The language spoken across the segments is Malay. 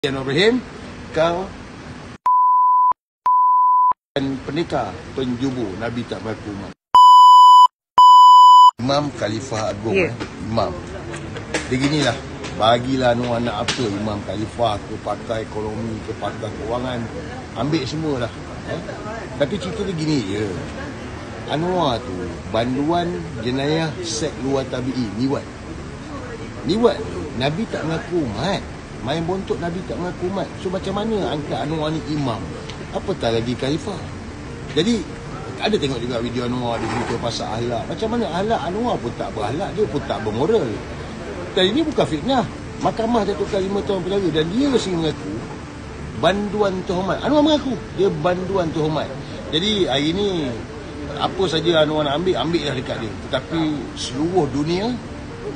Anwar Ibrahim, kau pendekar penjubur Nabi tak berlaku umat. Imam Khalifah Agung, Imam. Dia ginilah, bagilah anak apa Imam Khalifah ke pakar ekonomi ke pakar kewangan, ambil semualah. Tapi cerita dia gini je. Anwar tu banduan jenayah sek luar tabi'i, niwat. Nabi tak mengaku umat. Main bontot Nabi tak mengaku umat. So macam mana angkat Anwar ni imam? Apatah lagi khalifah. Jadi ada tengok juga video Anwar dia cerita pasal ahlak. Macam mana ahlak Anwar pun tak berahlak, dia pun tak bermoral. Dan ini bukan fitnah. Mahkamah jatuhkan 5 tahun penjara dan dia sendiri mengaku banduan terhormat. Anwar mengaku dia banduan terhormat. Jadi hari ni apa saja Anwar nak ambil dah dekat dia. Tetapi seluruh dunia,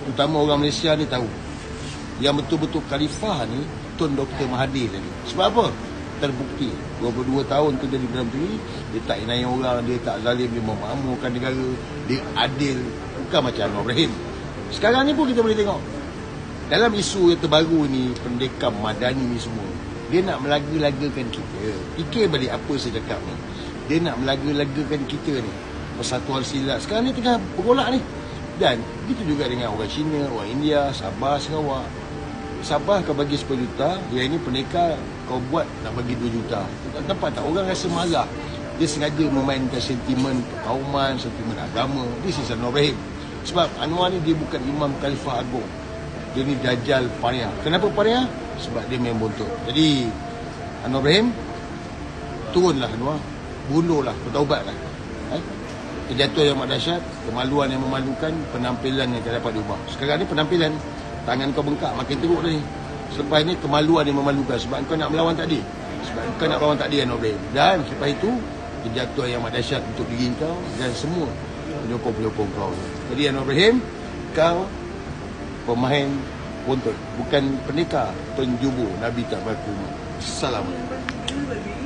terutama orang Malaysia ni tahu yang betul-betul khalifah ni Tun Dr. Mahathir tadi. Sebab apa? Terbukti 22 tahun tu jadi Perdana Menteri, dia tak inai orang, dia tak zalim, dia memakmurkan negara, dia adil, bukan macam Anwar Ibrahim. Sekarang ni pun kita boleh tengok dalam isu yang terbaru ni, pendekar madani ni semua, dia nak melaga-lagakan kita. Fikir balik apa saya cakap ni. Dia nak melaga-lagakan kita ni, Persatuan Silat sekarang ni tengah bergolak ni. Dan begitu juga dengan orang Cina, orang India, Sabah, Sarawak. Sabah kau bagi 10 juta, yang ini pendekar kau buat nak bagi 2 juta. Nampak tak? Orang rasa marah. Dia sengaja memainkan sentimen kekauman, sentimen agama. This is Anwar Ibrahim. Sebab Anwar ni dia bukan Imam Khalifah Agung. Dia ni dajjal pariah. Kenapa pariah? Sebab dia main bontot. Jadi Anwar Ibrahim, turunlah Anwar, bunuhlah, bertaubatlah. Kejatuhan yang amat dahsyat, kemaluan yang memalukan, penampilan yang tak dapat diubah. Sekarang ni penampilan, tangan kau bengkak makin teruk dah ni. Selepas ni kemaluan yang memalukan sebab kau nak melawan takdir. Sebab kau nak melawan takdir Anwar Ibrahim. Dan selepas itu kejatuhan yang amat dahsyat untuk diri kau dan semua penyokong-penyokong kau. Jadi Anwar Ibrahim, kau pemain bontot, bukan pendekar penjubur Nabi tak berlaku umat. Assalamualaikum.